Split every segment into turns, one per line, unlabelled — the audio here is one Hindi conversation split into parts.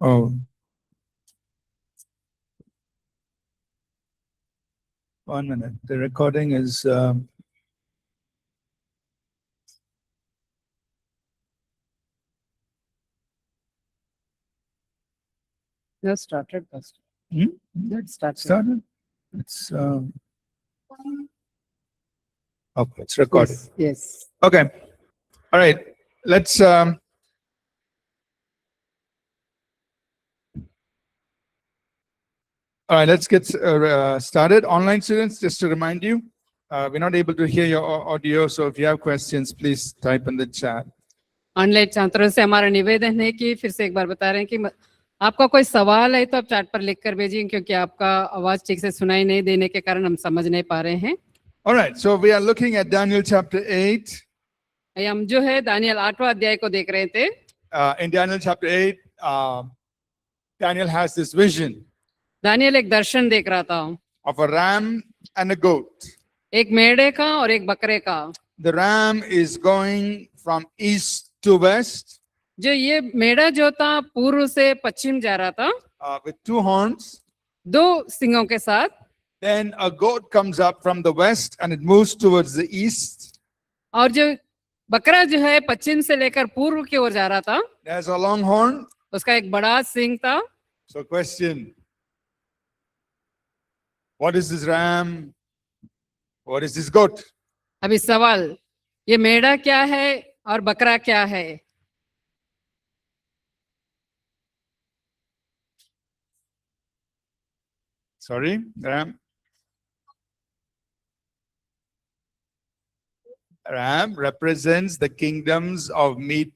Oh, 1 minute. The recording is.
Just started first. That started.
Started? It's. Oh, it's recorded.
Yes.
Okay. All right. Let's. All right. Let's get started. Online students, just to remind you, we're not able to hear your audio. So if you have questions, please type in the chat.
Online छात्रों से हमारा निवेदन है कि फिर से एक बार बता रहे हैं कि आपका कोई सवाल है तो आप चैट पर लिख कर भेजिए, क्योंकि आपका आवाज ठीक से सुनाई नहीं देने के कारण हम समझ नहीं पा रहे हैं.
All right. So we are looking at Daniel chapter 8.
हम जो है दानियल 8वां अध्याय को देख रहे थे.
In Daniel chapter 8, Daniel has this vision
Daniel एक दर्शन देख रहा था
of a ram and a goat.
एक मेढ़े का और एक बकरे का.
The ram is going from east to west
जो ये मेढ़ा जो था पूर्व से पश्चिम जा रहा था
with 2 horns.
2 सिंगों के साथ.
Then a goat comes up from the west and it moves towards the east.
और जो बकरा जो है पश्चिम से लेकर पूर्व की ओर जा रहा था.
There's a long horn.
उसका एक बड़ा सिंग था.
So question, what is this ram? What is this goat?
अभी सवाल, ये मेढ़ा क्या है और बकरा क्या है?
Sorry, ram. Ram represents the kingdoms of the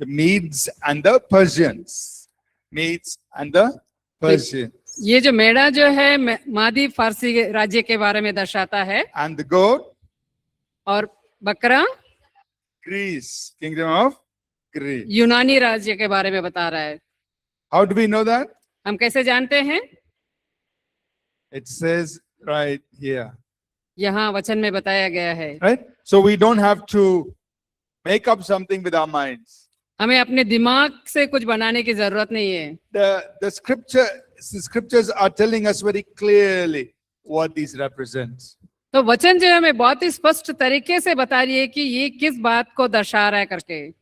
Medes and the Persians. Medes and the Persians.
ये जो मेढ़ा जो है मादी फारसी राज्य के बारे में दर्शाता है.
And the goat?
और बकरा?
Greece, kingdom of Greece.
यूनानी राज्य के बारे में बता रहा है.
How do we know that?
हम कैसे जानते हैं?
It says right here.
यहाँ वचन में बताया गया है.
Right? So we don't have to make up something with our minds.
हमें अपने दिमाग से कुछ बनाने की जरूरत नहीं है.
The scriptures are telling us very clearly what these represent.
तो वचन जो हमें बहुत ही स्पष्ट तरीके से बता रही है कि ये किस बात को दर्शा रहा है करके.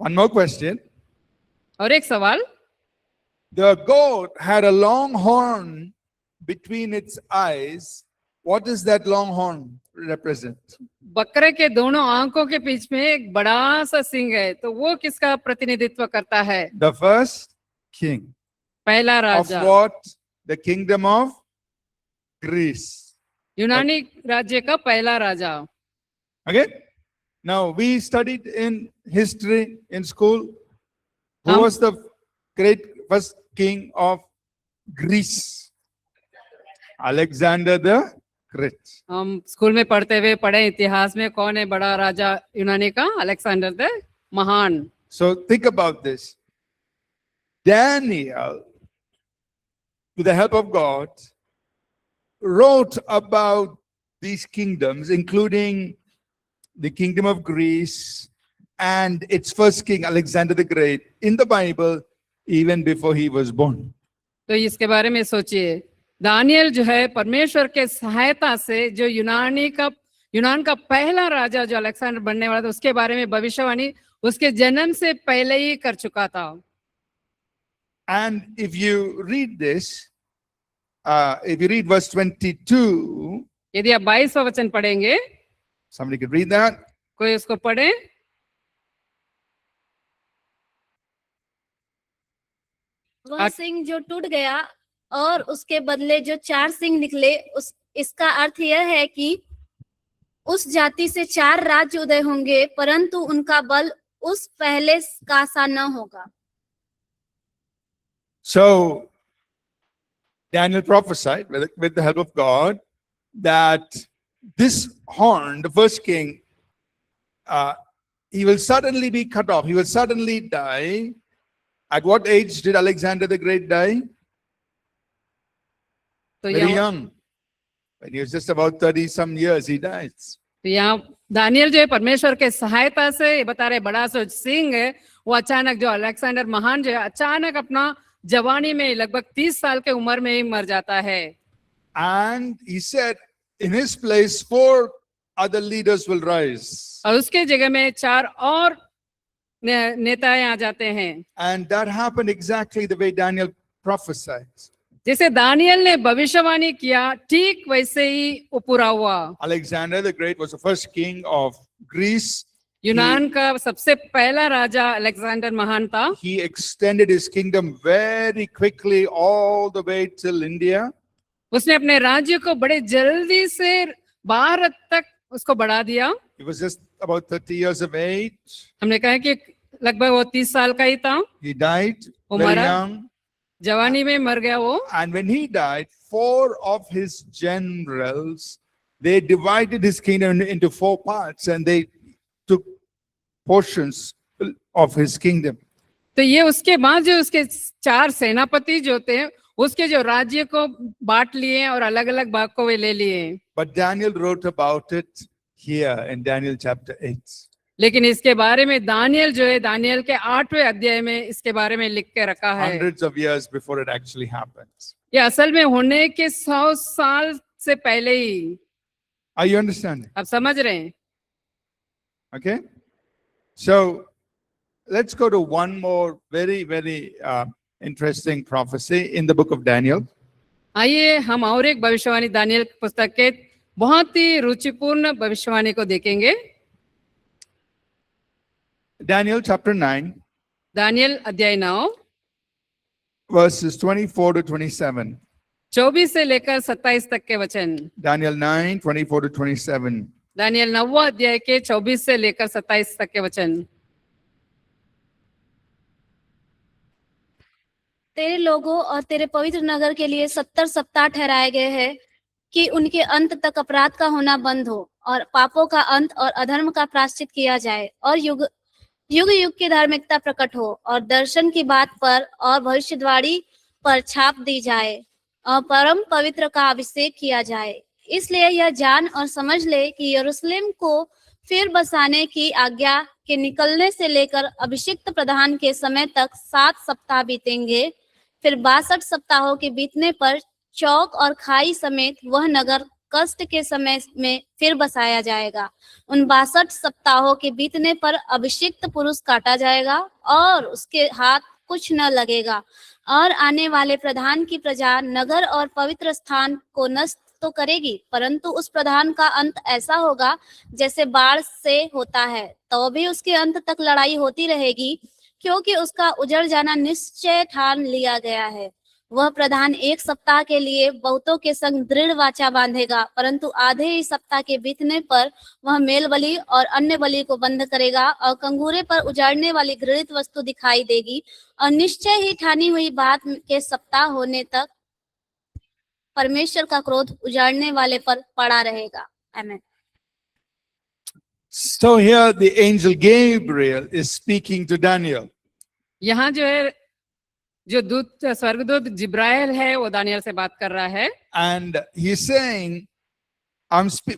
One more question.
और एक सवाल.
The goat had a long horn between its eyes. What does that long horn represent?
बकरे के दोनों आंखों के बीच में एक बड़ा सा सिंग है, तो वो किसका प्रतिनिधित्व करता है?
The first king.
पहला
Of
Raja.
what? The kingdom of Greece.
यूनानी राज्य का पहला राजा.
Okay? Now we studied in history in school. Who was the great first king of Greece? Alexander the Great.
हम स्कूल में पढ़ते हुए पढ़े इतिहास में कौन है बड़ा राजा यूनानी का? अलेक्जेंडर द महान.
So think about this. Daniel, with the help of God, wrote about these kingdoms, including the kingdom of Greece and its first king, Alexander the Great, in the Bible, even before he was born.
तो इसके बारे में सोचिए. दानियल जो है परमेश्वर के सहायता से जो यूनान का पहला राजा जो अलेक्जेंडर बनने वाला था, उसके बारे में भविष्यवाणी उसके जन्म से पहले ही कर चुका था.
And if you read this, if you read verse 22,
यदि आप 22वां वचन पढ़ेंगे,
somebody could read that.
कोई उसको पढ़े.
वह सिंह जो टूट गया और उसके बदले जो 4 सिंह निकले, इसका अर्थ यह है कि उस जाति से 4 राज्य उदय होंगे, परंतु उनका बल उस पहले का सा न होगा.
So Daniel prophesied with the help of God that this horn, the first king, he will suddenly be cut off. He will suddenly die. At what age did Alexander the Great die? Very young. When he was just about 30 some years, he dies.
तो यहाँ दानियल जो है परमेश्वर के सहायता से ये बता रहे बड़ा सा सिंह है, वो अचानक जो अलेक्जेंडर महान जो है अचानक अपना जवानी में लगभग 30 साल के उम्र में ही मर जाता है।
And he said, in his place, 4 other leaders will rise.
और उसके जगह में 4 और नेताएं आ जाते हैं।
And that happened exactly the way Daniel prophesied.
जैसे दानियल ने भविष्यवाणी किया, ठीक वैसे ही वो पूरा हुआ।
Alexander the Great was the first king of Greece.
यूनान का सबसे पहला राजा अलेक्जेंडर महान था।
He extended his kingdom very quickly all the way till India.
उसने अपने राज्य को बड़े जल्दी से भारत तक उसको बढ़ा दिया।
He was just about 30 years of age.
हमने कहा कि लगभग वो 30 साल का ही था।
He died
वो
very
मरा,
young.
जवानी में मर गया वो।
And when he died, 4 of his generals, they divided his kingdom into 4 parts and they took portions of his kingdom.
तो ये उसके बाद जो उसके 4 सेनापति जो थे, उसके जो राज्य को बांट लिए और अलग अलग भाग को वे ले लिए।
But Daniel wrote about it here in Daniel chapter 8.
लेकिन इसके बारे में दानियल जो है, दानियल के 8वें अध्याय में इसके बारे में लिख के रखा है।
Hundreds of years before it actually happens.
ये असल में होने के 100 साल से पहले ही।
Are you understanding?
आप समझ रहे हैं?
Okay. So let's go to one more very, very interesting prophecy in the book of Daniel.
आइए हम और एक भविष्यवाणी दानियल की पुस्तक के बहुत ही रुचिपूर्ण भविष्यवाणी को देखेंगे।
Daniel chapter 9,
दानियल अध्याय 9
verses 24 to 27.
24 से लेकर 27 तक के वचन।
Daniel 9, 24 to 27.
दानियल 9वां अध्याय के 24 से लेकर 27 तक के वचन।
तेरे लोगों और तेरे पवित्र नगर के लिए 70 सप्ताह ठहराए गए हैं कि उनके अंत तक अपराध का होना बंद हो और पापों का अंत और अधर्म का प्रायश्चित किया जाए और युग युग युग की धार्मिकता प्रकट हो और दर्शन की बात पर और भविष्यवाणी पर छाप दी जाए और परम पवित्र का अभिषेक किया जाए। इसलिए यह जान और समझ ले कि यरूशलेम को फिर बसाने की आज्ञा के निकलने से लेकर अभिषिक्त प्रधान के समय तक 7 सप्ताह बीतेंगे। फिर 62 सप्ताहों के बीतने पर चौक और खाई समेत वह नगर कष्ट के समय में फिर बसाया जाएगा। उन 62 सप्ताहों के बीतने पर अभिषिक्त पुरुष काटा जाएगा और उसके हाथ कुछ न लगेगा और आने वाले प्रधान की प्रजा नगर और पवित्र स्थान को नष्ट तो करेगी, परंतु उस प्रधान का अंत ऐसा होगा जैसे बाढ़ से होता है, तो भी उसके अंत तक लड़ाई होती रहेगी, क्योंकि उसका उजड़ जाना निश्चय ठान लिया गया है। वह प्रधान 1 सप्ताह के लिए बहुतों के संग दृढ़ वाचा बांधेगा, परंतु आधे ही सप्ताह के बीतने पर वह मेल बलि और अन्य बलि को बंद करेगा और कंगूरे पर उजाड़ने वाली घृणित वस्तु दिखाई देगी और निश्चय ही ठानी हुई बात के सप्ताह होने तक परमेश्वर का क्रोध उजाड़ने वाले पर पड़ा रहेगा। आमीन।
So here the angel Gabriel is speaking to Daniel.
यहाँ जो है, जो दूत स्वर्गदूत जिब्राइल है, वो दानियल से बात कर रहा है।
And he's saying,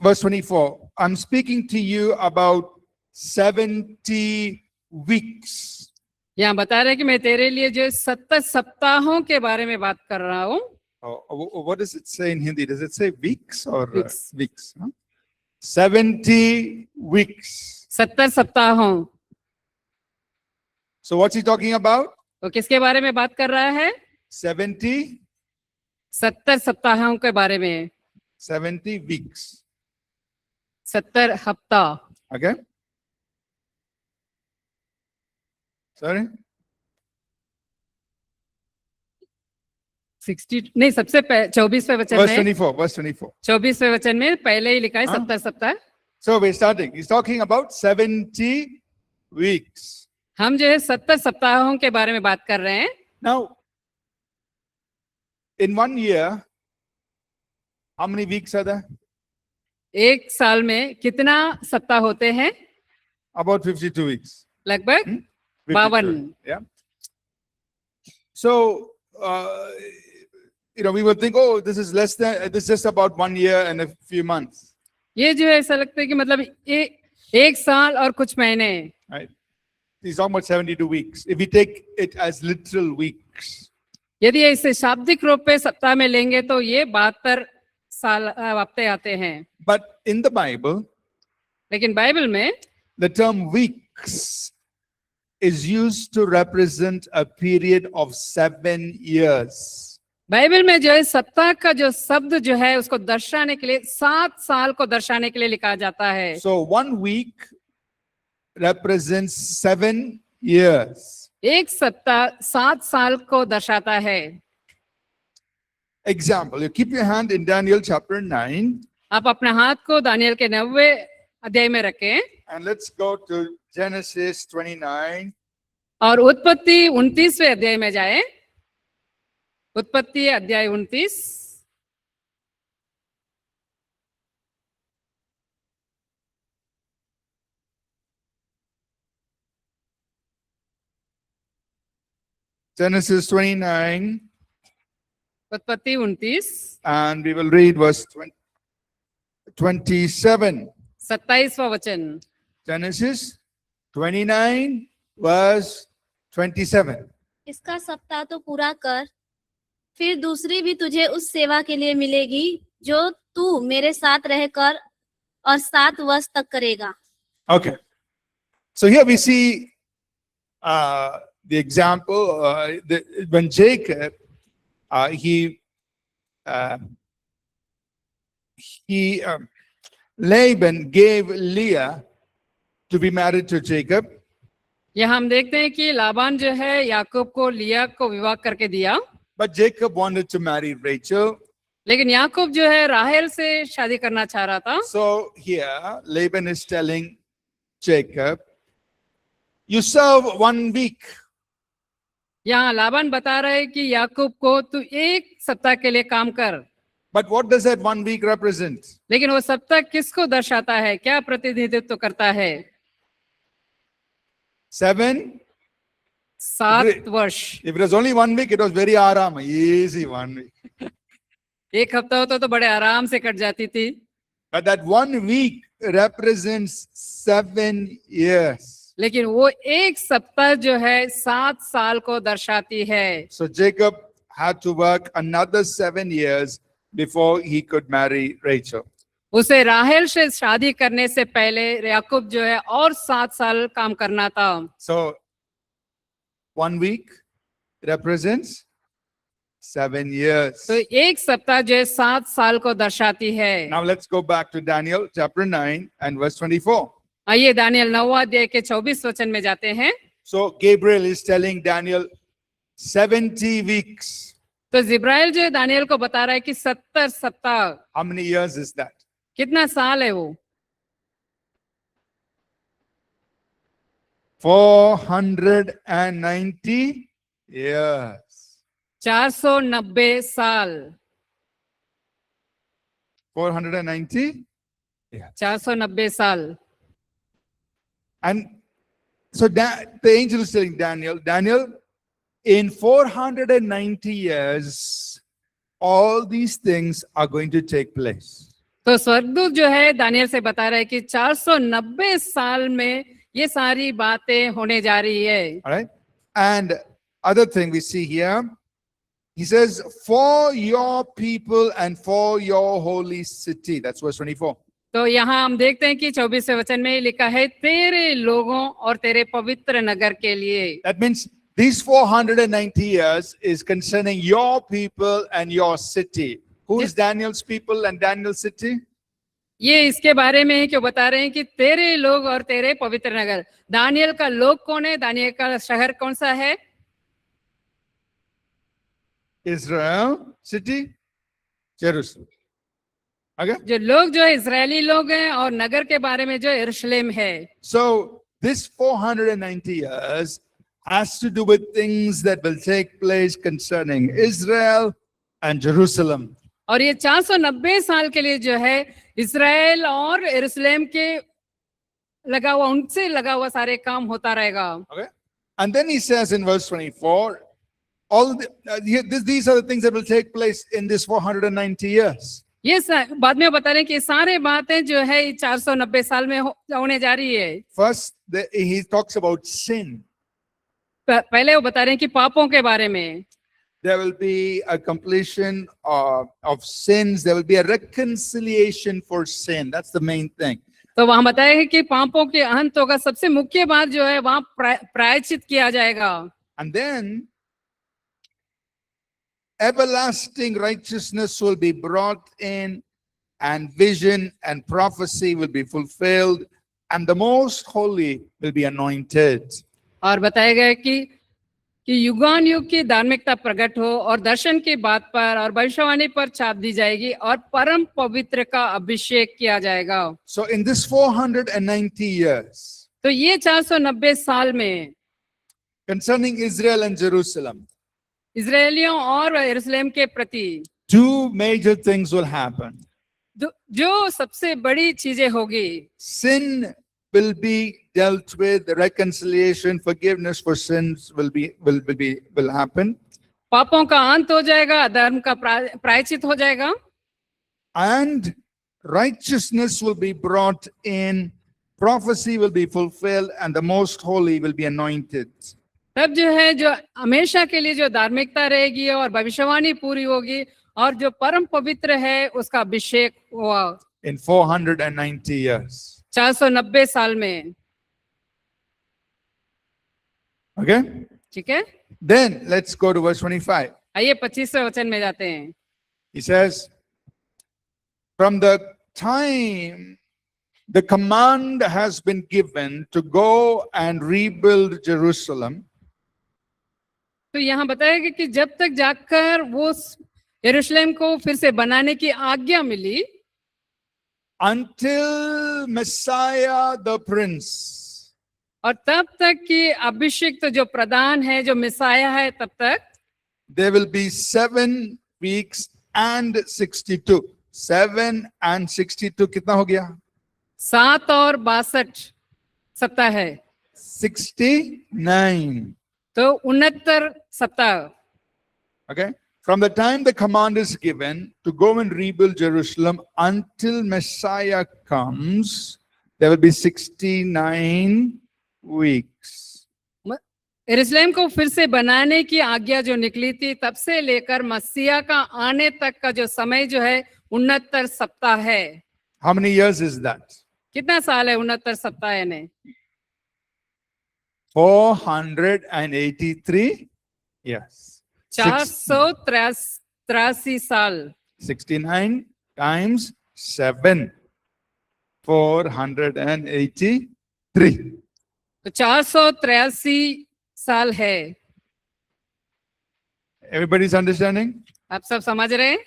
verse 24, I'm speaking to you about 70 weeks.
यहाँ बता रहे कि मैं तेरे लिए जो 70 सप्ताहों के बारे में बात कर रहा हूँ।
What does it say in Hindi? Does it say weeks or
Weeks.
weeks? Huh? 70 weeks.
70 सप्ताहों।
So what's he talking about?
तो किसके बारे में बात कर रहा है?
70
सप्ताहों के बारे में।
70 weeks.
70 हफ्ता।
Okay? Sorry?
60 नहीं, सबसे 24वें वचन
Verse
में,
24. Verse 24.
24वें वचन में पहले ही लिखा है
हाँ।
70 सप्ताह।
So we're starting. He's talking about 70 weeks.
हम जो है 70 सप्ताहों के बारे में बात कर रहे हैं।
Now, in 1 year, how many weeks are there?
एक साल में कितना सप्ताह होते हैं?
About 52 weeks.
लगभग
52,
52।
Yeah. So, we will think, oh, this is just about 1 year and a few months.
ये जो है ऐसा लगता है कि मतलब एक साल और कुछ महीने।
Right? He's talking about 72 weeks. If we take it as literal weeks.
यदि इसे शाब्दिक रूप में सप्ताह में लेंगे तो ये 72 साल हफ्ते आते हैं।
But in the Bible,
लेकिन बाइबल में
the term weeks is used to represent a period of 7 years.
Bible में जो है सप्ताह का जो शब्द जो है उसको दर्शाने के लिए 7 साल को दर्शाने के लिए लिखा जाता है।
So 1 week represents 7 years.
एक सप्ताह 7 साल को दर्शाता है।
Example, you keep your hand in Daniel chapter 9
आप अपने हाथ को दानियल के 9वें अध्याय में रखें
and let's go to Genesis 29.
और उत्पत्ति 29वें अध्याय में जाए। उत्पत्ति अध्याय 29।
Genesis 29
उत्पत्ति 29
and we will read verse 27.
27वां वचन।
Genesis 29 verse 27.
इसका सप्ताह तो पूरा कर, फिर दूसरी भी तुझे उस सेवा के लिए मिलेगी जो तू मेरे साथ रहकर और 7 वर्ष तक करेगा।
Okay. So here we see the example when Jacob Laban gave Leah to be married to Jacob.
यहाँ हम देखते हैं कि लाबान जो है याकूब को लिया को विवाह करके दिया,
But Jacob wanted to marry Rachel.
लेकिन याकूब जो है राहेल से शादी करना चाह रहा था।
So here Laban is telling Jacob, you serve 1 week.
यहाँ लाबान बता रहा है कि याकूब को तू 1 सप्ताह के लिए काम कर।
But what does that 1 week represent?
लेकिन वो सप्ताह किसको दर्शाता है, क्या प्रतिनिधित्व करता है?
7.
7 वर्ष।
If it was only 1 week, it was very aram, easy 1 week.
1 हफ्ता होता तो बड़े आराम से कट जाती थी।
But that 1 week represents 7 years.
लेकिन वो 1 सप्ताह जो है 7 साल को दर्शाती है।
So Jacob had to work another 7 years before he could marry Rachel.
उसे राहेल से शादी करने से पहले याकूब जो है और 7 साल काम करना था।
So 1 week represents 7 years.
तो 1 सप्ताह जो है 7 साल को दर्शाती है।
Now let's go back to Daniel chapter 9 and verse 24.
आइए दानियल 9वां अध्याय के 24 वचन में जाते हैं।
So Gabriel is telling Daniel 70 weeks.
तो जिब्राइल जो है दानियल को बता रहा है कि 70 सप्ताह।
How many years is that?
कितना साल है वो?
490 years.
490 साल।
490 years.
490 साल।
And so the angel is telling Daniel, in 490 years, all these things are going to take place.
तो स्वर्गदूत जो है दानियल से बता रहा है कि 490 साल में ये सारी बातें होने जा रही है।
All right. And other thing we see here, he says, for your people and for your holy city. That's verse 24.
तो यहाँ हम देखते हैं कि 24वें वचन में लिखा है तेरे लोगों और तेरे पवित्र नगर के लिए।
That means these 490 years is concerning your people and your city. Who is Daniel's people and Daniel's city?
ये इसके बारे में है कि बता रहे हैं कि तेरे लोग और तेरे पवित्र नगर। दानियल का लोग कौन है? दानियल का शहर कौन सा है?
Israel, city, Jerusalem. Okay?
जो लोग जो है इजरायली लोग हैं और नगर के बारे में जो यरूशलेम है।
So this 490 years has to do with things that will take place concerning Israel and Jerusalem.
और ये 490 साल के लिए जो है इजराइल और यरूशलेम के लगा हुआ उनसे लगा हुआ सारे काम होता रहेगा।
Okay? And then he says in verse 24, these are the things that will take place in this 490 years.
ये बाद में बता रहे हैं कि सारे बातें जो है 490 साल में होने जा रही है।
First, he talks about sin.
पहले वो बता रहे हैं कि पापों के बारे में।
There will be a completion of sins. There will be a reconciliation for sin. That's the main thing.
तो वहां बताया है कि पापों के अंत होगा। सबसे मुख्य बात जो है वहां प्रायश्चित किया जाएगा।
And then everlasting righteousness will be brought in, and vision and prophecy will be fulfilled, and the most holy will be anointed.
और बताया गया कि युगान युग की धार्मिकता प्रकट हो और दर्शन की बात पर और भविष्यवाणी पर छाप दी जाएगी और परम पवित्र का अभिषेक किया जाएगा।
So in this 490 years,
तो ये 490 साल में
concerning Israel and Jerusalem,
इजरायलियों और यरूशलेम के प्रति
two major things will happen.
जो सबसे बड़ी चीजें होगी,
Sin will be dealt with, reconciliation, forgiveness for sins will happen,
पापों का अंत हो जाएगा, धर्म का प्रायश्चित हो जाएगा,
and righteousness will be brought in, prophecy will be fulfilled, and the most holy will be anointed.
तब जो है जो हमेशा के लिए जो धार्मिकता रहेगी और भविष्यवाणी पूरी होगी और जो परम पवित्र है उसका अभिषेक हुआ।
In 490 years.
490 साल में।
Okay?
ठीक है,
Then let's go to verse 25.
आइए 25वें वचन में जाते हैं।
He says, from the time the command has been given to go and rebuild Jerusalem,
तो यहाँ बताया गया कि जब तक जाकर वो यरूशलेम को फिर से बनाने की आज्ञा मिली,
until Messiah the Prince,
और तब तक कि अभिषेक तो जो प्रधान है, जो मिसाया है, तब तक
there will be 7 weeks and 62. 7 and 62 कितना हो गया?
7 और 62 सप्ताह है,
69.
तो 69 सप्ताह।
Okay? From the time the command is given to go and rebuild Jerusalem until Messiah comes, there will be 69 weeks.
यरूशलेम को फिर से बनाने की आज्ञा जो निकली थी, तब से लेकर मसीहा का आने तक का जो समय जो है 69 सप्ताह है।
How many years is that?
कितना साल है 69 सप्ताह यानी?
483 years.
483 साल।
69 times 7. 483.
तो 483 साल है।
Everybody's understanding?
आप सब समझ रहे हैं?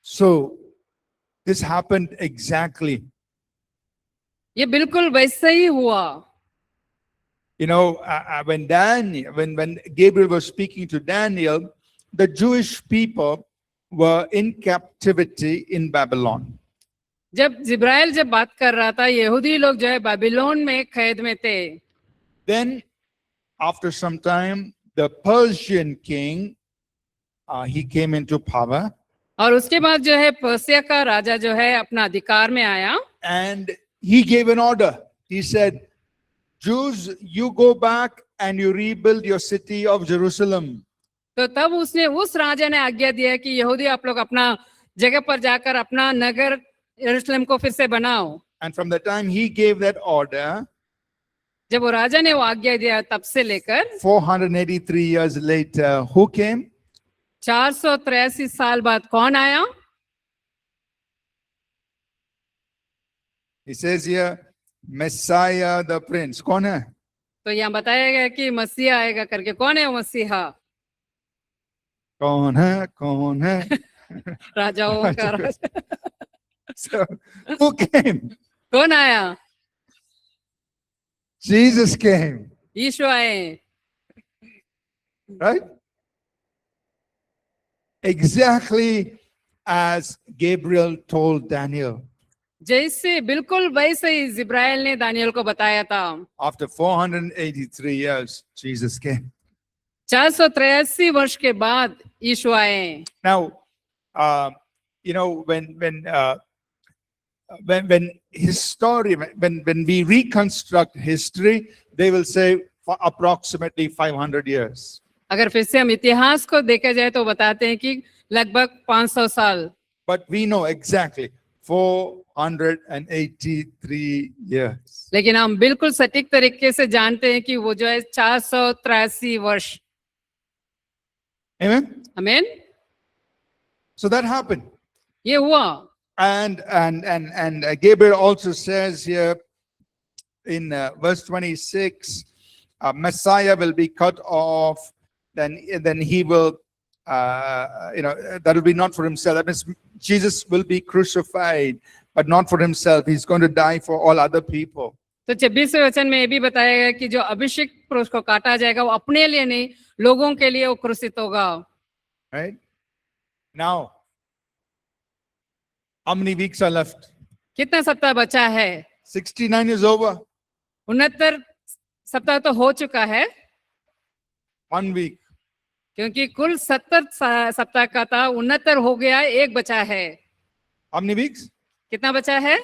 So, this happened exactly.
ये बिल्कुल वैसे ही हुआ।
You know, when Gabriel was speaking to Daniel, the Jewish people were in captivity in Babylon.
जब जिब्राइल जब बात कर रहा था, यहूदी लोग जो है बाबिलोन में कैद में थे।
Then, after some time, the Persian king, he came into power.
और उसके बाद जो है पर्सिया का राजा जो है अपना अधिकार में आया,
And he gave an order. He said, Jews, you go back and you rebuild your city of Jerusalem.
तो तब उसने उस राजा ने आज्ञा दिया कि यहूदी आप लोग अपना जगह पर जाकर अपना नगर यरूशलेम को फिर से बनाओ।
And from the time he gave that order,
जब वो राजा ने वो आज्ञा दिया, तब से लेकर
483 years later, who came?
483 साल बाद कौन आया?
He says here, Messiah the Prince. कौन है?
तो यहाँ बताया गया कि मसीहा आएगा करके। कौन है वो मसीहा?
कौन है? कौन है?
राजाओं का राजा।
So, who came?
कौन आया?
Jesus came.
यीशु आए।
Right? Exactly as Gabriel told Daniel.
जैसे बिल्कुल वैसे ही जिब्राइल ने दानियल को बताया था।
After 483 years, Jesus came.
483 वर्ष के बाद यीशु आए।
Now, you know, when we reconstruct history, they will say for approximately 500 years.
अगर फिर से हम इतिहास को देखा जाए तो बताते हैं कि लगभग 500 साल,
But we know exactly 483 years.
लेकिन हम बिल्कुल सटीक तरीके से जानते हैं कि वो जो है 483 वर्ष।
Amen.
आमीन।
So that happened.
ये हुआ।
And Gabriel also says here in verse 26, Messiah will be cut off, then he will, that will be not for himself. That means Jesus will be crucified, but not for himself. He's going to die for all other people.
तो 26वें वचन में ये भी बताया गया कि जो अभिषेक पुरुष को काटा जाएगा वो अपने लिए नहीं, लोगों के लिए वो क्रूसित होगा।
Right? Now, how many weeks are left?
कितना सप्ताह बचा है?
69 is over.
69 सप्ताह तो हो चुका है,
1 week.
क्योंकि कुल 70 सप्ताह का था, 69 हो गया, एक बचा है।
How many weeks?
कितना बचा है?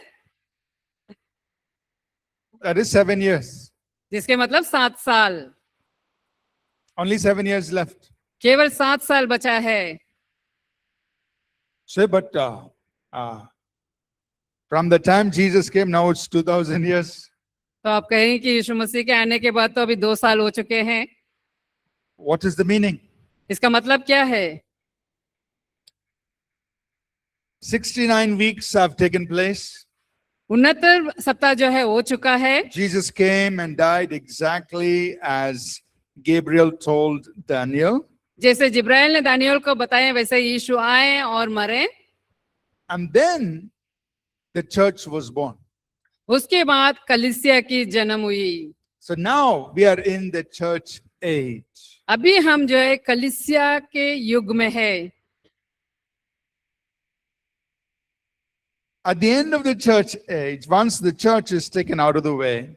That is 7 years.
जिसके मतलब 7 साल।
Only 7 years left.
केवल 7 साल बचा है।
Say, but from the time Jesus came, now it's 2000 years.
तो आप कहें कि यीशु मसीह के आने के बाद तो अभी 2 साल हो चुके हैं।
What is the meaning?
इसका मतलब क्या है?
69 weeks have taken place.
69 सप्ताह जो है हो चुका है।
Jesus came and died exactly as Gabriel told Daniel.
जैसे जिब्राइल ने दानियल को बताया वैसे यीशु आए और मरे।
And then the church was born.
उसके बाद कलीसिया की जन्म हुई।
So now we are in the church age.
अभी हम जो है कलीसिया के युग में है।
At the end of the church age, once the church is taken out of the way,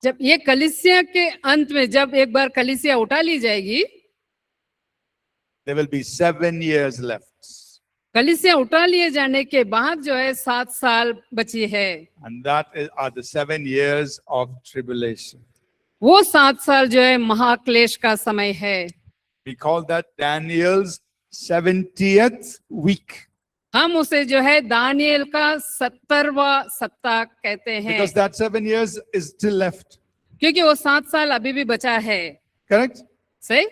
जब ये कलीसिया के अंत में जब एक बार कलीसिया उठा ली जाएगी,
there will be 7 years left.
कलीसिया उठा लिए जाने के बाद जो है 7 साल बची है।
And that are the 7 years of tribulation.
वो 7 साल जो है महाक्लेश का समय है।
We call that Daniel's 70th week.
हम उसे जो है दानियल का 70वां सप्ताह कहते हैं,
Because that 7 years is still left.
क्योंकि वो 7 साल अभी भी बचा है।
Correct?
सही?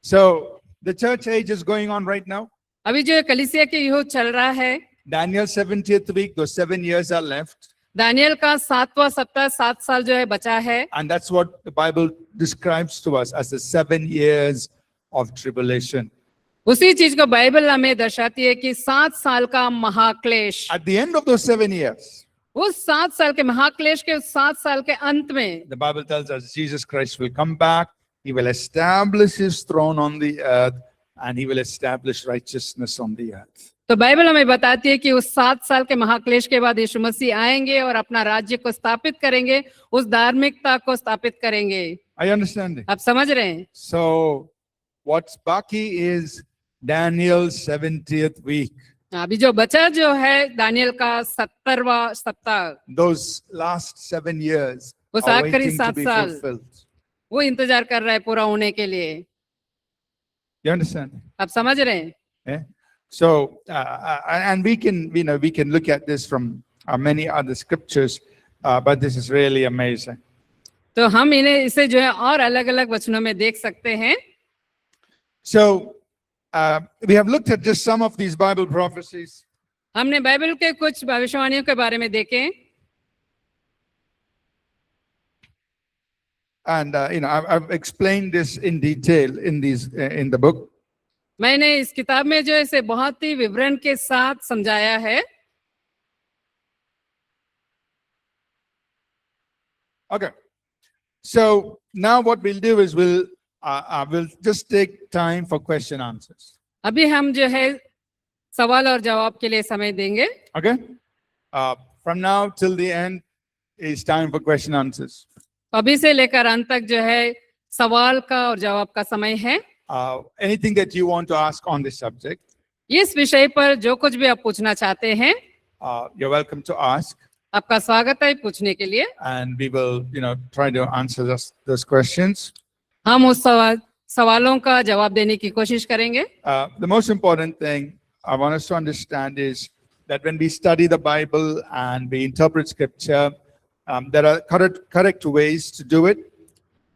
So the church age is going on right now.
अभी जो है कलीसिया के युग चल रहा है।
Daniel's 70th week, those 7 years are left.
Daniel का 7वां सप्ताह 7 साल जो है बचा है।
And that's what the Bible describes to us as the 7 years of tribulation.
उसी चीज को बाइबल हमें दर्शाती है कि 7 साल का महाक्लेश।
At the end of those 7 years,
उस 7 साल के महाक्लेश के 7 साल के अंत में
the Bible tells us Jesus Christ will come back. He will establish his throne on the earth and he will establish righteousness on the earth.
तो बाइबल हमें बताती है कि उस 7 साल के महाक्लेश के बाद यीशु मसीह आएंगे और अपना राज्य को स्थापित करेंगे, उस धार्मिकता को स्थापित करेंगे।
Are you understanding?
आप समझ रहे हैं?
So what's baki is Daniel's 70th week.
अभी जो बचा जो है दानियल का 70वां सप्ताह,
Those last 7 years
उस
are
आखिरी
waiting to
7
be
साल
fulfilled.
वो इंतजार कर रहा है पूरा होने के लिए।
You understand?
आप समझ रहे हैं?
Yeah. So, and we can look at this from many other scriptures, but this is really amazing.
तो हम इसे जो है और अलग अलग वचनों में देख सकते हैं।
So, we have looked at just some of these Bible prophecies.
हमने बाइबल के कुछ भविष्यवाणियों के बारे में देखे।
And I've explained this in detail in the book.
मैंने इस किताब में जो है इसे बहुत ही विवरण के साथ समझाया है।
Okay. So now what we'll do is we'll just take time for question answers.
अभी हम जो है सवाल और जवाब के लिए समय देंगे।
Okay. From now till the end is time for question answers.
अभी से लेकर अंत तक जो है सवाल का और जवाब का समय है।
Anything that you want to ask on this subject,
इस विषय पर जो कुछ भी आप पूछना चाहते हैं,
you're welcome to ask,
आपका स्वागत है पूछने के लिए।
and we will, try to answer those questions.
हम उस सवालों का जवाब देने की कोशिश करेंगे।
The most important thing I want us to understand is that when we study the Bible and we interpret Scripture, there are correct ways to do it.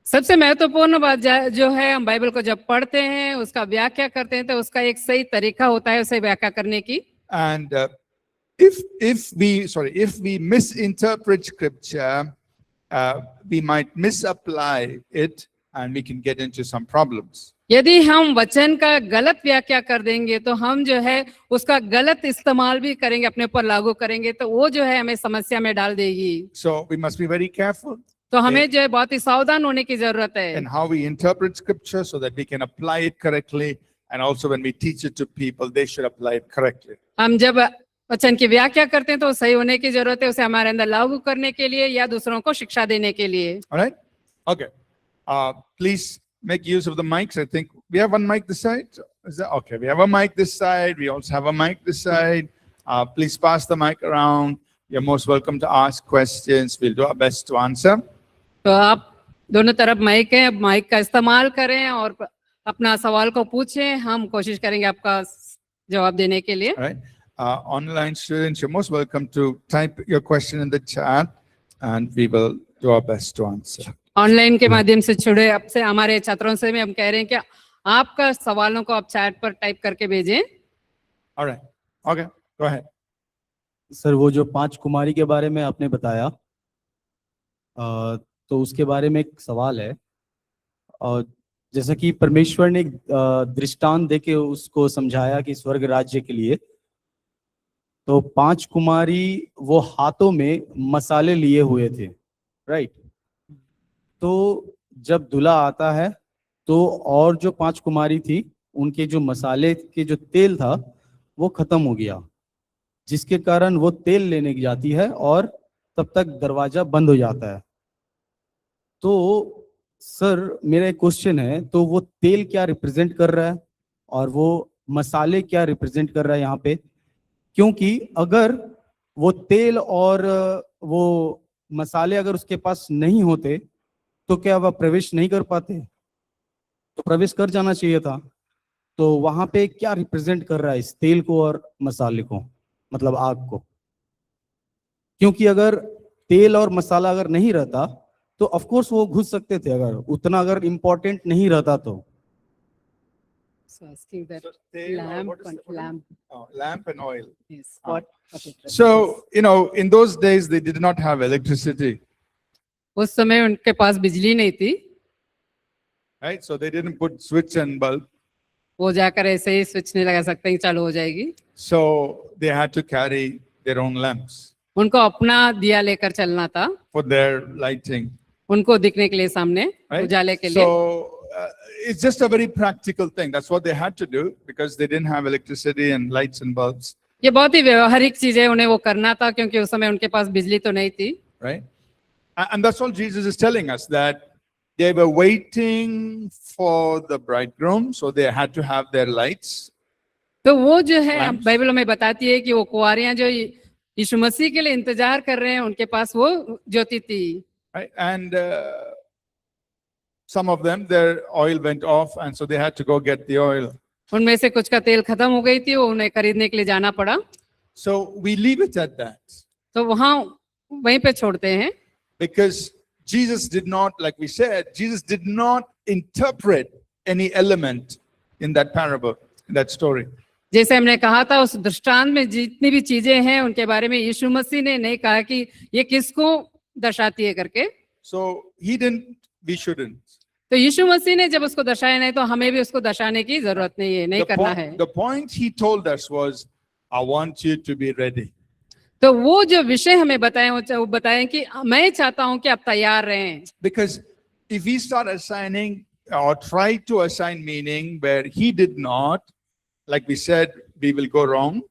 सबसे महत्वपूर्ण बात जो है, हम बाइबल को जब पढ़ते हैं, उसका व्याख्या करते हैं, तो उसका एक सही तरीका होता है उसे व्याख्या करने की।
And if we misinterpret Scripture, we might misapply it and we can get into some problems.
यदि हम वचन का गलत व्याख्या कर देंगे तो हम जो है उसका गलत इस्तेमाल भी करेंगे, अपने ऊपर लागू करेंगे, तो वो जो है हमें समस्या में डाल देगी।
So we must be very careful
तो हमें जो है बहुत ही सावधान होने की जरूरत है
in how we interpret Scripture so that we can apply it correctly, and also when we teach it to people, they should apply it correctly.
हम जब वचन की व्याख्या करते हैं तो सही होने की जरूरत है, उसे हमारे अंदर लागू करने के लिए या दूसरों को शिक्षा देने के लिए।
All right? Okay. Please make use of the mics. I think we have one mic this side. Is that okay? We have a mic this side. We also have a mic this side. Please pass the mic around. You're most welcome to ask questions. We'll do our best to answer.
तो आप दोनों तरफ माइक है, माइक का इस्तेमाल करें और अपना सवाल को पूछें, हम कोशिश करेंगे आपका जवाब देने के लिए।
All right. Online students, you're most welcome to type your question in the chat, and we will do our best to answer.
Online के माध्यम से जुड़े आपसे हमारे छात्रों से भी हम कह रहे हैं कि आपका सवालों को आप चैट पर टाइप करके भेजें।
All right. Okay. Go ahead.
Sir, वो जो 5 कुमारी के बारे में आपने बताया, तो उसके बारे में एक सवाल है। और जैसा कि परमेश्वर ने एक दृष्टांत देके उसको समझाया कि स्वर्ग राज्य के लिए, तो 5 कुमारी वो हाथों में मसाले लिए हुए थे, राइट? तो जब दूल्हा आता है तो और जो 5 कुमारी थी, उनके जो मसाले के जो तेल था वो खत्म हो गया, जिसके कारण वो तेल लेने की जाती है और तब तक दरवाजा बंद हो जाता है। तो सर, मेरा एक क्वेश्चन है, तो वो तेल क्या रिप्रेजेंट कर रहा है और वो मसाले क्या रिप्रेजेंट कर रहा है यहाँ पे? क्योंकि अगर वो तेल और वो मसाले अगर उसके पास नहीं होते तो क्या वह प्रवेश नहीं कर पाते? तो प्रवेश कर जाना चाहिए था। तो वहां पे क्या रिप्रेजेंट कर रहा है इस तेल को और मसाले को, मतलब आग को? क्योंकि अगर तेल और मसाला अगर नहीं रहता तो ऑफ कोर्स वो घुस सकते थे, अगर उतना अगर इम्पोर्टेंट नहीं रहता तो।
Lamp and oil.
Yes.
So, in those days, they did not have electricity,
उस समय उनके पास बिजली नहीं थी,
right? So they didn't put switch and bulb.
वो जाकर ऐसे ही स्विच नहीं लगा सकते, चालू हो जाएगी।
So they had to carry their own lamps
उनको अपना दिया लेकर चलना था,
for their lighting,
उनको दिखने के लिए सामने,
right?
उजाले के लिए।
So it's just a very practical thing. That's what they had to do because they didn't have electricity and lights and bulbs,
ये बहुत ही व्यवहारिक चीज है, उन्हें वो करना था क्योंकि उस समय उनके पास बिजली तो नहीं थी।
right? And that's all Jesus is telling us, that they were waiting for the bridegroom, so they had to have their lights.
तो वो जो है
Lamps.
बाइबल में बताती है कि वो कुंवारियां जो यीशु मसीह के लिए इंतजार कर रहे हैं, उनके पास वो ज्योति थी।
Right? And some of them, their oil went off, and so they had to go get the oil.
उनमें से कुछ का तेल खत्म हो गई थी, वो उन्हें खरीदने के लिए जाना पड़ा।
So we leave it at that,
तो वहां वहीं पे छोड़ते हैं,
because Jesus did not, like we said, Jesus did not interpret any element in that parable, in that story.
जैसे हमने कहा था, उस दृष्टांत में जितनी भी चीजें हैं उनके बारे में यीशु मसीह ने नहीं कहा कि ये किसको दर्शाती है करके।
So he didn't, we shouldn't.
तो यीशु मसीह ने जब उसको दर्शाया नहीं, तो हमें भी उसको दर्शाने की जरूरत नहीं है, नहीं करना है।
The point he told us was, I want you to be ready.
तो वो जो विषय हमें बताए, वो बताएं कि मैं चाहता हूं कि आप तैयार रहें।
Because if we start assigning or try to assign meaning where he did not, like we said, we will go wrong.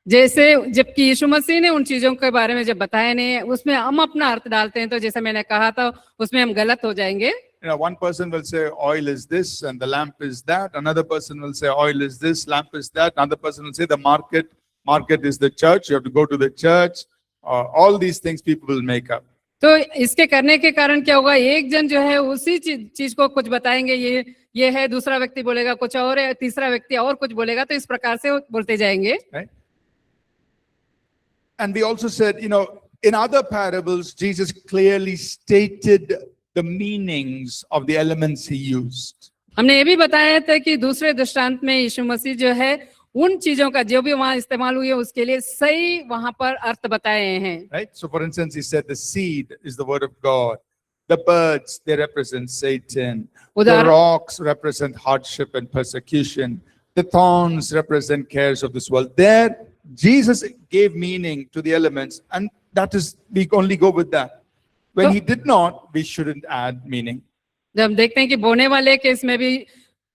जैसे जबकि यीशु मसीह ने उन चीजों के बारे में जब बताया नहीं, उसमें हम अपना अर्थ डालते हैं, तो जैसे मैंने कहा था, उसमें हम गलत हो जाएंगे।
One person will say oil is this and the lamp is that. Another person will say oil is this, lamp is that. Another person will say the market is the church. You have to go to the church. All these things people will make up.
तो इसके करने के कारण क्या होगा, एक जन जो है उसी चीज को कुछ बताएंगे, ये है, दूसरा व्यक्ति बोलेगा कुछ और है, तीसरा व्यक्ति और कुछ बोलेगा, तो इस प्रकार से वो बोलते जाएंगे।
Right? And we also said, in other parables, Jesus clearly stated the meanings of the elements he used.
हमने ये भी बताया था कि दूसरे दृष्टांत में यीशु मसीह जो है उन चीजों का जो भी वहां इस्तेमाल हुई है उसके लिए सही वहां पर अर्थ बताए हैं।
Right? So for instance, he said the seed is the word of God. The birds, they represent Satan. The
उदाहरण
rocks represent hardship and persecution. The thorns represent cares of this world. There, Jesus gave meaning to the elements, and that is, we only go with that. When he did not, we shouldn't add meaning.
जब हम देखते हैं कि बोने वाले केस में भी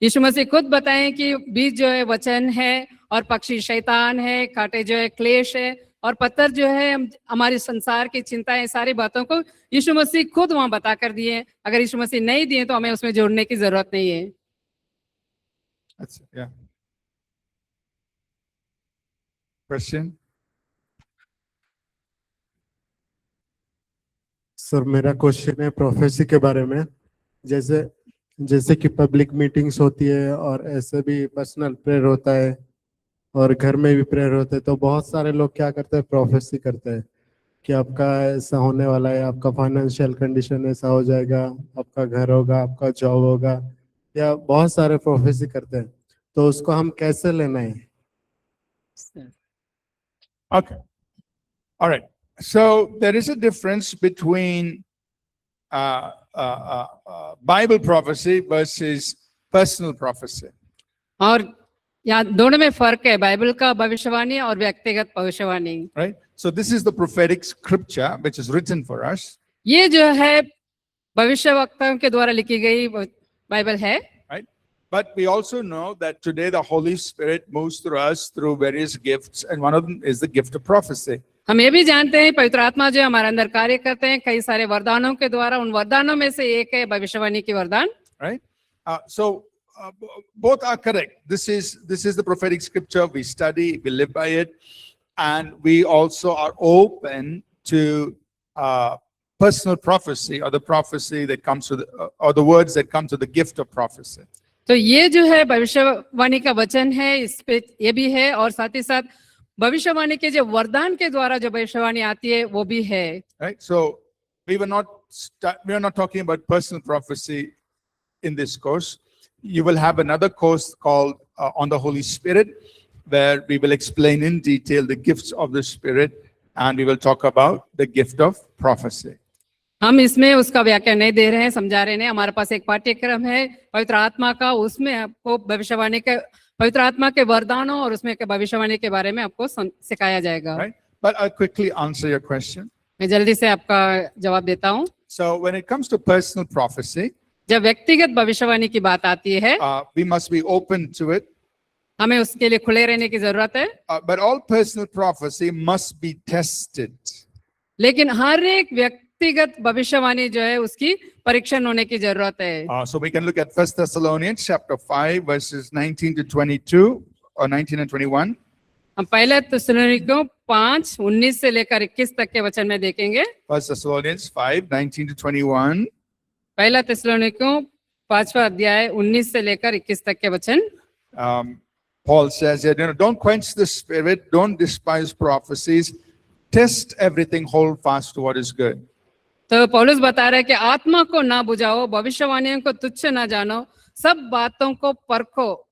यीशु मसीह खुद बताएं कि बीज जो है वचन है, और पक्षी शैतान है, कांटे जो है क्लेश है, और पत्थर जो है हमारे संसार की चिंताएं, सारी बातों को यीशु मसीह खुद वहां बता कर दिए। अगर यीशु मसीह नहीं दिए तो हमें उसमें जोड़ने की जरूरत नहीं है।
That's it, yeah. Question?
Sir मेरा क्वेश्चन है प्रोफेसी के बारे में। जैसे कि पब्लिक मीटिंग्स होती है और ऐसे भी पर्सनल प्रेयर होता है और घर में भी प्रेयर होता है, तो बहुत सारे लोग क्या करते हैं, प्रोफेसी करते हैं कि आपका ऐसा होने वाला है, आपका फाइनेंशियल कंडीशन ऐसा हो जाएगा, आपका घर होगा, आपका जॉब होगा, या बहुत सारे प्रोफेसी करते हैं, तो उसको हम कैसे लेना है?
Okay. All right. So there is a difference between Bible prophecy versus personal prophecy.
और यहाँ दोनों में फर्क है, बाइबल का भविष्यवाणी और व्यक्तिगत भविष्यवाणी।
Right? So this is the prophetic scripture which is written for us.
ये जो है भविष्यवक्ताओं के द्वारा लिखी गई बाइबल है।
Right? But we also know that today the Holy Spirit moves through us through various gifts, and one of them is the gift of prophecy.
हम ये भी जानते हैं पवित्र आत्मा जो हमारे अंदर कार्य करते हैं कई सारे वरदानों के द्वारा, उन वरदानों में से एक है भविष्यवाणी की वरदान।
Right? So both are correct. This is the prophetic scripture. We study, we live by it, and we also are open to personal prophecy, or the prophecy that comes to or the words that come to the gift of prophecy.
तो ये जो है भविष्यवाणी का वचन है, इस पे ये भी है, और साथ ही साथ भविष्यवाणी के जो वरदान के द्वारा जो भविष्यवाणी आती है वो भी है।
Right? So we are not talking about personal prophecy in this course. You will have another course called on the Holy Spirit, where we will explain in detail the gifts of the Spirit, and we will talk about the gift of prophecy.
हम इसमें उसका व्याख्या नहीं दे रहे हैं, समझा रहे हैं। हमारे पास एक पाठ्यक्रम है पवित्र आत्मा का, उसमें आपको भविष्यवाणी के, पवित्र आत्मा के वरदानों और उसमें के भविष्यवाणी के बारे में आपको सिखाया जाएगा।
Right? But I'll quickly answer your question.
मैं जल्दी से आपका जवाब देता हूँ।
So when it comes to personal prophecy,
जब व्यक्तिगत भविष्यवाणी की बात आती है,
we must be open to it.
हमें उसके लिए खुले रहने की जरूरत है।
But all personal prophecy must be tested.
लेकिन हर एक व्यक्तिगत भविष्यवाणी जो है उसकी परीक्षण होने की जरूरत है।
So we can look at 1 Thessalonians chapter 5 verses 19 to 22 or 19 and 21.
हम पहले थिस्सलुनीकियों 5:19 से लेकर 21 तक के वचन में देखेंगे।
1 Thessalonians 5, 19 to 21.
पहला थिस्सलुनीकियों 5वां अध्याय 19 से लेकर 21 तक के वचन।
Paul says here, don't quench the spirit, don't despise prophecies, test everything, hold fast to what is good.
तो पौलुस बता रहा है कि आत्मा को ना बुझाओ, भविष्यवाणियों को तुच्छ ना जानो, सब बातों को परखो।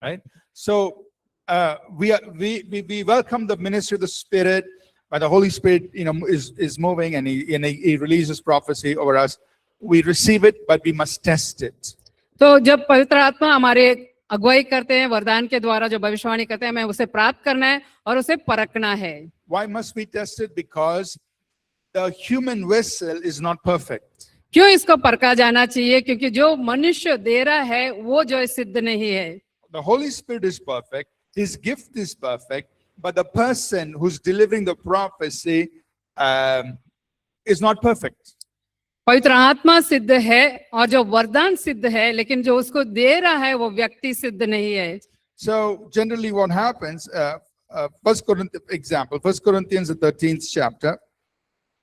Right? So we welcome the ministry of the Spirit, when the Holy Spirit is moving and he releases prophecy over us. We receive it, but we must test it.
तो जब पवित्र आत्मा हमारे अगुवाई करते हैं वरदान के द्वारा जो भविष्यवाणी करते हैं, हमें उसे प्राप्त करना है और उसे परखना है।
Why must we test it? Because the human vessel is not perfect.
क्यों इसको परखा जाना चाहिए? क्योंकि जो मनुष्य दे रहा है वो जो सिद्ध नहीं है।
The Holy Spirit is perfect, his gift is perfect, but the person who's delivering the prophecy is not perfect.
पवित्र आत्मा सिद्ध है और जो वरदान सिद्ध है, लेकिन जो उसको दे रहा है वो व्यक्ति सिद्ध नहीं है।
So generally what happens, 1 Corinthians, the 13th chapter.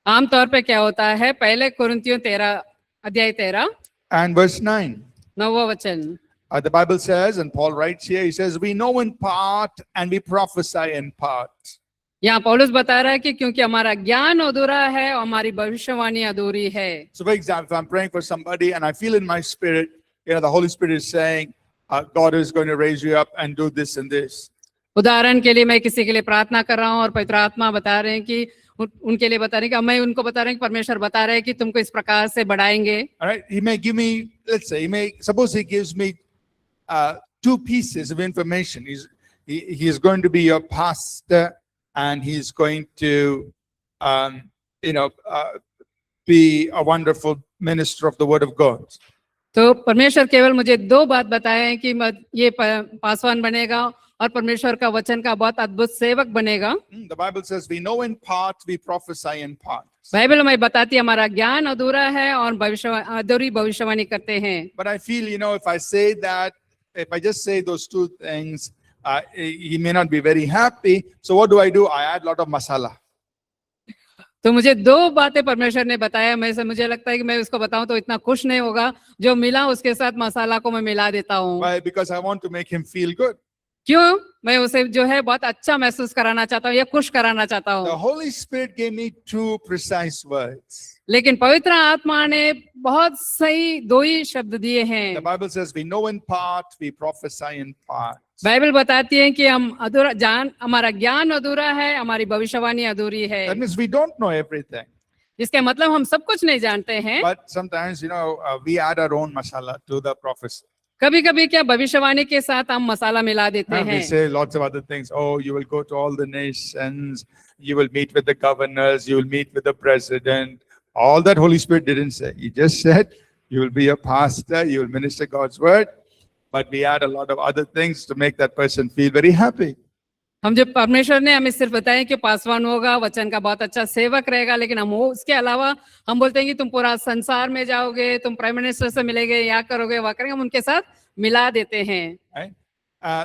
आमतौर पे क्या होता है, पहले कुरिन्थियों 13 अध्याय 13
and verse 9.
9वां वचन,
The Bible says, and Paul writes here, he says, we know in part and we prophesy in part.
यहाँ पौलुस बता रहा है कि क्योंकि हमारा ज्ञान अधूरा है और हमारी भविष्यवाणी अधूरी है।
So, for example, if I'm praying for somebody and I feel in my spirit, the Holy Spirit is saying, God is going to raise you up and do this and this.
उदाहरण के लिए मैं किसी के लिए प्रार्थना कर रहा हूँ और पवित्र आत्मा बता रहे हैं कि उनके लिए बता रहे हैं कि मैं उनको बता रहे हैं कि परमेश्वर बता रहे हैं कि तुमको इस प्रकार से बढ़ाएंगे।
All right. He may give me, let's say, suppose he gives me 2 pieces of information. He is going to be your pastor and he's going to, be a wonderful minister of the word of God.
तो परमेश्वर केवल मुझे 2 बात बताए हैं कि ये पासवान बनेगा और परमेश्वर का वचन का बहुत अद्भुत सेवक बनेगा।
The Bible says, we know in part, we prophesy in part.
Bible में बताती है हमारा ज्ञान अधूरा है और अधूरी भविष्यवाणी करते हैं।
But I feel, if I say that, if I just say those 2 things, he may not be very happy. So what do? I add a lot of masala.
तो मुझे 2 बातें परमेश्वर ने बताया, मुझे लगता है कि मैं उसको बताऊं तो इतना खुश नहीं होगा, जो मिला उसके साथ मसाला को मैं मिला देता हूँ।
Why? Because I want to make him feel good.
क्यों? मैं उसे जो है बहुत अच्छा महसूस कराना चाहता हूँ या खुश कराना चाहता
The
हूँ।
Holy Spirit gave me 2 precise words.
लेकिन पवित्र आत्मा ने बहुत सही 2 ही शब्द दिए
The
हैं।
Bible says, we know in part, we prophesy in part.
Bible बताती है कि हमारा ज्ञान अधूरा है, हमारी भविष्यवाणी अधूरी है।
That means we don't know everything.
इसके मतलब हम सब कुछ नहीं जानते हैं।
But sometimes, we add our own masala to the prophecy.
कभी कभी क्या भविष्यवाणी के साथ हम मसाला मिला देते
And we
हैं।
say lots of other things. Oh, you will go to all the nations. You will meet with the governors. You will meet with the president. All that Holy Spirit didn't say. He just said, you will be a pastor. You will minister God's word. But we add a lot of other things to make that person feel very happy.
हम जो परमेश्वर ने हमें सिर्फ बताया कि पासवान होगा, वचन का बहुत अच्छा सेवक रहेगा, लेकिन हम उसके अलावा हम बोलते हैं कि तुम पूरा संसार में जाओगे, तुम प्राइम मिनिस्टर से मिलेंगे, या करोगे, वह करेंगे, हम उनके साथ मिला देते हैं।
Right?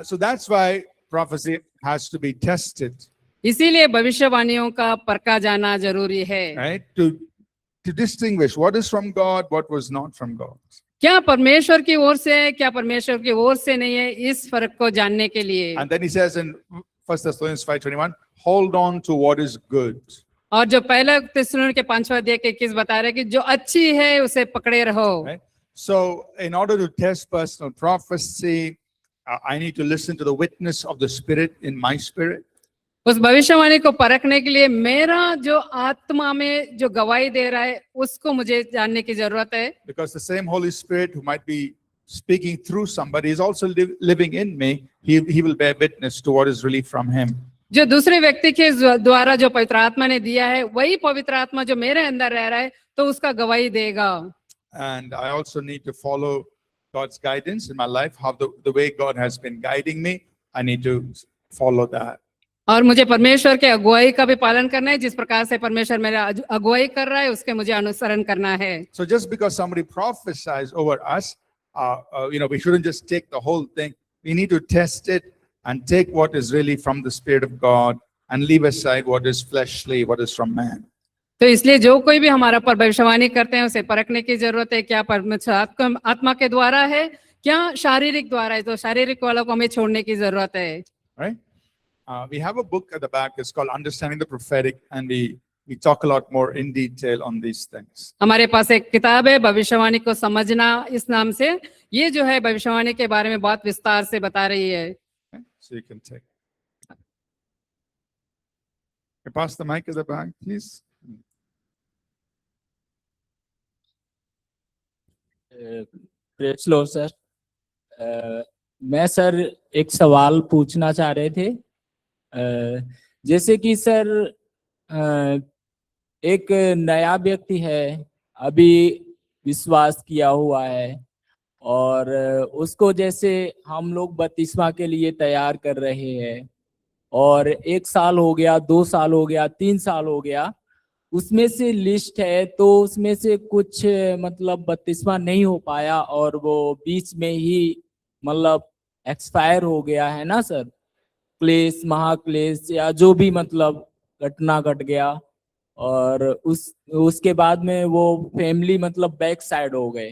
So that's why prophecy has to be tested.
इसीलिए भविष्यवाणियों का परखा जाना जरूरी है।
Right? To distinguish what is from God, what was not from God.
क्या परमेश्वर की ओर से है, क्या परमेश्वर की ओर से नहीं है, इस फर्क को जानने के लिए।
And then he says in 1 Thessalonians 5:21, hold on to what is good.
और जो पहला थिस्सलुनीके के 5वां अध्याय के 21 बता रहे कि जो अच्छी है उसे पकड़े रहो।
Right? So in order to test personal prophecy, I need to listen to the witness of the Spirit in my spirit.
उस भविष्यवाणी को परखने के लिए मेरा जो आत्मा में जो गवाही दे रहा है उसको मुझे जानने की जरूरत है।
Because the same Holy Spirit who might be speaking through somebody is also living in me. He will bear witness to what is really from him.
जो दूसरे व्यक्ति के द्वारा जो पवित्र आत्मा ने दिया है वही पवित्र आत्मा जो मेरे अंदर रह रहा है तो उसका गवाही देगा।
And I also need to follow God's guidance in my life. How the way God has been guiding me, I need to follow that.
और मुझे परमेश्वर के अगुवाई का भी पालन करना है, जिस प्रकार से परमेश्वर मेरा अगुवाई कर रहा है उसके मुझे अनुसरण करना है।
So just because somebody prophesies over us, we shouldn't just take the whole thing. We need to test it and take what is really from the Spirit of God and leave aside what is fleshly, what is from man.
तो इसलिए जो कोई भी हमारा पर भविष्यवाणी करते हैं उसे परखने की जरूरत है, क्या परमेश्वर आत्मा के द्वारा है, क्या शारीरिक द्वारा है। तो शारीरिक वालों को हमें छोड़ने की जरूरत है।
Right? We have a book at the back. It's called Understanding the Prophetic, and we talk a lot more in detail on these things.
हमारे पास एक किताब है भविष्यवाणी को समझना इस नाम से। ये जो है भविष्यवाणी के बारे में बहुत विस्तार से बता रही है।
Okay? So you can take. Okay, pass the mic at the back, please.
Praise Lord sir. मैं सर एक सवाल पूछना चाह रहे थे। जैसे कि सर एक नया व्यक्ति है, अभी विश्वास किया हुआ है और उसको जैसे हम लोग बपतिस्मा के लिए तैयार कर रहे हैं और 1 साल हो गया, 2 साल हो गया, 3 साल हो गया, उसमें से लिस्ट है तो उसमें से कुछ मतलब बपतिस्मा नहीं हो पाया और वो बीच में ही मतलब एक्सपायर हो गया है ना सर, क्लेश महाक्लेश या जो भी मतलब घटना घट गया, और उसके बाद में वो फैमिली मतलब बैक साइड हो गए।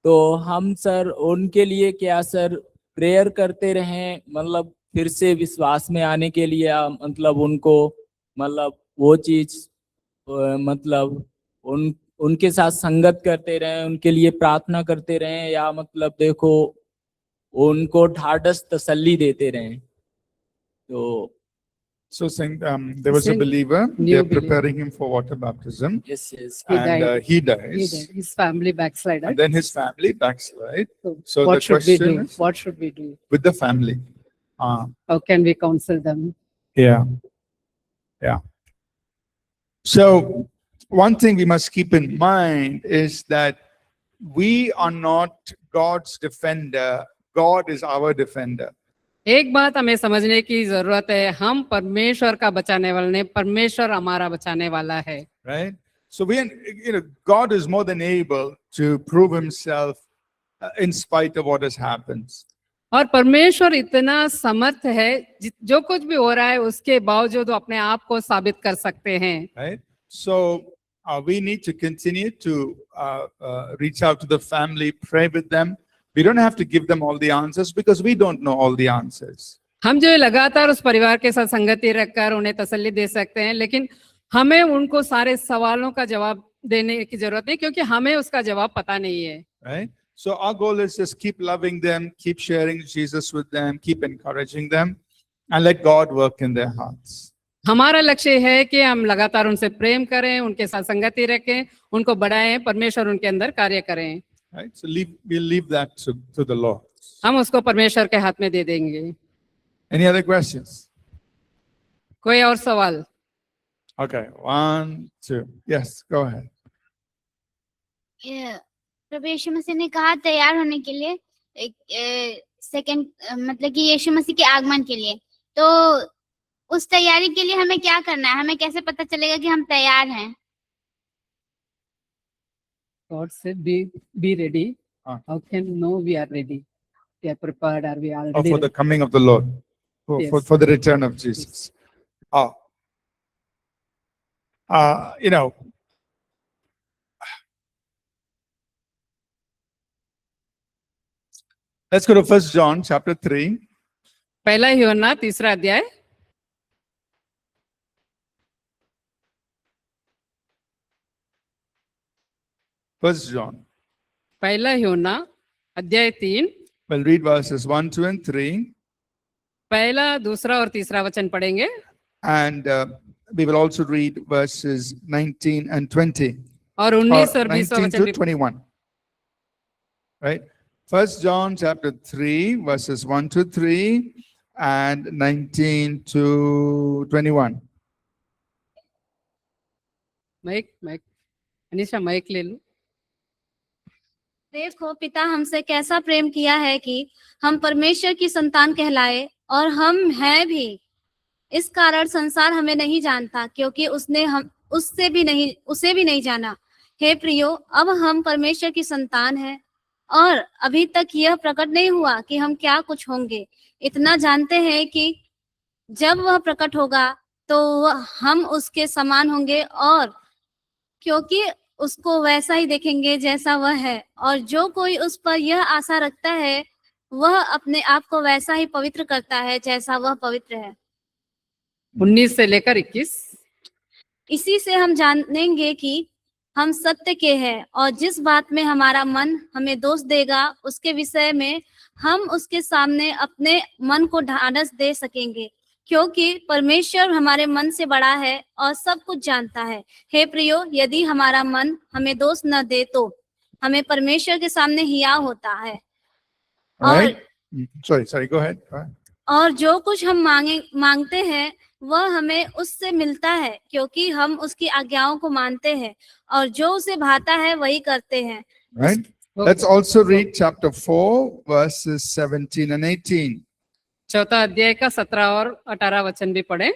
तो हम सर उनके लिए क्या सर प्रेयर करते रहें, मतलब फिर से विश्वास में आने के लिए, मतलब उनको मतलब वो चीज मतलब उनके साथ संगत करते रहें, उनके लिए प्रार्थना करते रहें, या मतलब देखो उनको ढाढ़स तसल्ली देते रहें। तो
So saying, there was a
Saint-
believer,
new
they're
believer.
preparing him for water baptism,
yes yes
He
and
died.
he
He
dies,
died. His family backslided.
and then his family backslide. So
So what
the
should we
question
do?
is,
What should we do?
with the family.
How can we counsel them?
Yeah. Yeah. So one thing we must keep in mind is that we are not God's defender. God is our defender.
एक बात हमें समझने की जरूरत है, हम परमेश्वर का बचाने वाले नहीं, परमेश्वर हमारा बचाने वाला है।
Right? So God is more than able to prove himself in spite of what has happened.
और परमेश्वर इतना समर्थ है, जो कुछ भी हो रहा है उसके बावजूद वो अपने आप को साबित कर सकते हैं।
Right? So we need to continue to reach out to the family, pray with them. We don't have to give them all the answers because we don't know all the answers.
हम जो है लगातार उस परिवार के साथ संगति रखकर उन्हें तसल्ली दे सकते हैं, लेकिन हमें उनको सारे सवालों का जवाब देने की जरूरत नहीं, क्योंकि हमें उसका जवाब पता नहीं है।
Right? So our goal is just keep loving them, keep sharing Jesus with them, keep encouraging them, and let God work in their hearts.
हमारा लक्ष्य है कि हम लगातार उनसे प्रेम करें, उनके साथ संगति रखें, उनको बढ़ाएं, परमेश्वर उनके अंदर कार्य करें।
Right? So we'll leave that to the Lord.
हम उसको परमेश्वर के हाथ में दे देंगे।
Any other questions?
कोई और सवाल?
Okay, 1, 2. Yes, go ahead.
प्रभु यीशु मसीह ने कहा तैयार होने के लिए, एक सेकंड मतलब कि यीशु मसीह के आगमन के लिए, तो उस तैयारी के लिए हमें क्या करना है? हमें कैसे पता चलेगा कि हम तैयार हैं?
God said, be ready.
Ah.
How can know we are ready? We are prepared. Are we
Or
already
for the
ready?
coming of the Lord,
Yes.
for the return of Jesus. You know, let's go to 1 John chapter 3.
पहला यूहन्ना 3 अध्याय।
First John.
पहला यूहन्ना अध्याय 3,
We'll read verses 1, 2, and 3.
पहला, दूसरा और तीसरा वचन पढ़ेंगे।
And we will also read verses 19 and 20.
और
Or
19 और 20
19
वचन
to
भी
21. Right? 1 John chapter 3, verses 1 to 3 and 19 to 21.
Mic Anisha mic ले लो।
देखो पिता हमसे कैसा प्रेम किया है कि हम परमेश्वर की संतान कहलाए, और हम हैं भी। इस कारण संसार हमें नहीं जानता, क्योंकि उसने हम उसे भी नहीं जाना। हे प्रियो, अब हम परमेश्वर की संतान हैं, और अभी तक यह प्रकट नहीं हुआ कि हम क्या कुछ होंगे। इतना जानते हैं कि जब वह प्रकट होगा तो हम उसके समान होंगे, और क्योंकि उसको वैसा ही देखेंगे जैसा वह है। और जो कोई उस पर यह आशा रखता है वह अपने आप को वैसा ही पवित्र करता है जैसा वह पवित्र है।
19 से लेकर 21।
इसी से हम जानेंगे कि हम सत्य के हैं, और जिस बात में हमारा मन हमें दोष देगा उसके विषय में हम उसके सामने अपने मन को ढाढ़स दे सकेंगे, क्योंकि परमेश्वर हमारे मन से बड़ा है और सब कुछ जानता है। हे प्रियो, यदि हमारा मन हमें दोष न दे तो हमें परमेश्वर के सामने हिया होता है।
All right? Sorry, go ahead.
और जो कुछ हम मांगते हैं वह हमें उससे मिलता है, क्योंकि हम उसकी आज्ञाओं को मानते हैं, और जो उसे भाता है वही करते हैं।
Right? Let's also read chapter 4, verses 17 and 18.
चौथा अध्याय का 17 और 18 वचन भी पढ़े।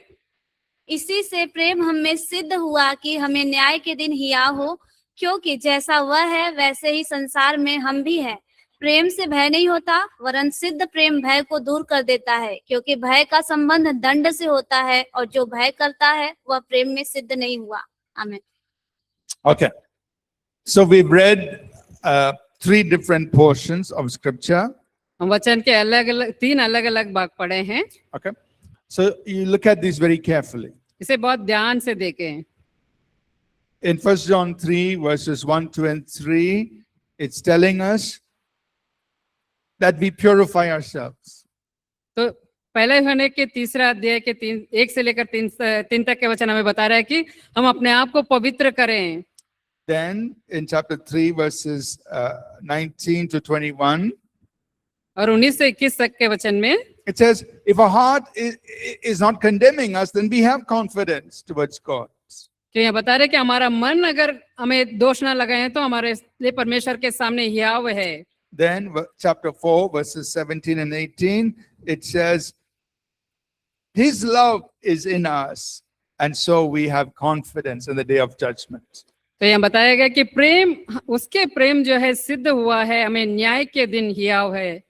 इसी से प्रेम हमें सिद्ध हुआ कि हमें न्याय के दिन हिया हो, क्योंकि जैसा वह है वैसे ही संसार में हम भी हैं। प्रेम से भय नहीं होता, वरन सिद्ध प्रेम भय को दूर कर देता है, क्योंकि भय का संबंध दंड से होता है, और जो भय करता है वह प्रेम में सिद्ध नहीं हुआ। आमीन।
Okay. So we've read 3 different portions of scripture.
हम वचन के अलग अलग 3 अलग अलग भाग पढ़े हैं।
Okay. So you look at these very carefully.
इसे बहुत ध्यान से देखें।
In 1 John 3 verses 1, 2 and 3, it's telling us that we purify ourselves.
तो पहले यूहन्ना के 3 अध्याय के 1 से लेकर 3 तक के वचन हमें बता रहा है कि हम अपने आप को पवित्र करें।
Then in chapter 3 verses 19 to 21,
और 19 से 21 तक के वचन में
it says, if our heart is not condemning us, then we have confidence towards God.
कि यहाँ बता रहे कि हमारा मन अगर हमें दोष ना लगाए तो हमारे लिए परमेश्वर के सामने हियाव है।
Then chapter 4 verses 17 and 18, it says, His love is in us, and so we have confidence in the day of judgment.
तो यहाँ बताया गया कि प्रेम, उसके प्रेम जो है सिद्ध हुआ है, हमें न्याय के दिन हियाव है।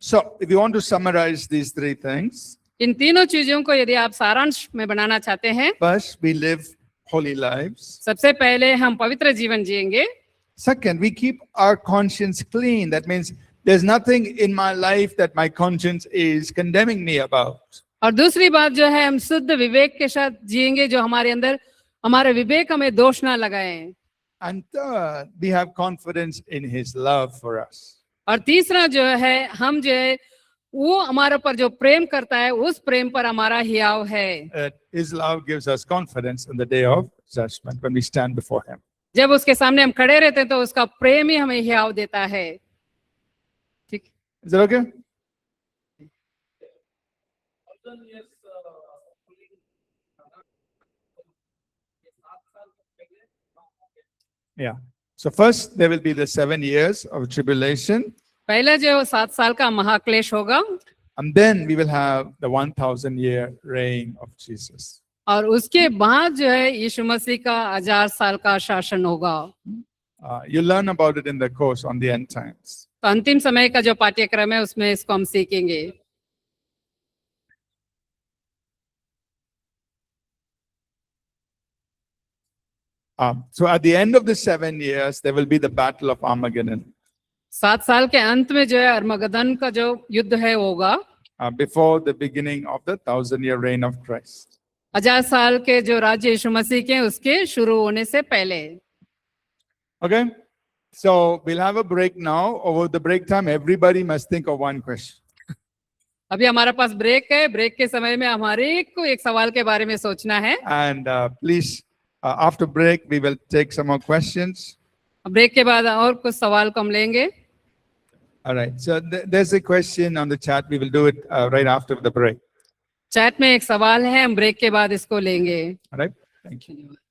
So if you want to summarize these 3 things,
इन तीनों चीजों को यदि आप सारांश में बनाना चाहते हैं,
first, we live holy lives.
सबसे पहले हम पवित्र जीवन जिएंगे।
Second, we keep our conscience clean. That means there's nothing in my life that my conscience is condemning me about.
और दूसरी बात जो है, हम शुद्ध विवेक के साथ जिएंगे, जो हमारे अंदर हमारे विवेक हमें दोष ना लगाए।
And third, we have confidence in His love for us.
और तीसरा जो है, हम जो है वो हमारे ऊपर जो प्रेम करता है, उस प्रेम पर हमारा हियाव है।
His love gives us confidence in the day of judgment when we stand before Him.
जब उसके सामने हम खड़े रहते हैं तो उसका प्रेम ही हमें हियाव देता है। ठीक,
Is that okay? Yeah. So first there will be the 7 years of tribulation,
पहले जो 7 साल का महाक्लेश होगा,
and then we will have the 1,000-year reign of Jesus.
और उसके बाद जो है यीशु मसीह का 1000 साल का शासन होगा।
You learn about it in the course on the end times.
तो अंतिम समय का जो पाठ्यक्रम है उसमें इसको हम सीखेंगे।
So at the end of the 7 years, there will be the battle of Armageddon.
7 साल के अंत में जो है अरमगदन का जो युद्ध है होगा,
Before the beginning of the 1,000-year reign of Christ.
1000 साल के जो राज्य यीशु मसीह के, उसके शुरू होने से पहले।
Okay? So we'll have a break now. Over the break time, everybody must think of one question.
अभी हमारे पास ब्रेक है। ब्रेक के समय में हमारे को एक सवाल के बारे में सोचना है।
And please, after break, we will take some more questions.
Break के बाद और कुछ सवाल को हम लेंगे।
All right. So there's a question on the chat. We will do it right after the break.
Chat में एक सवाल है, हम ब्रेक के बाद इसको लेंगे।
All right. Thank you.
धन्यवाद।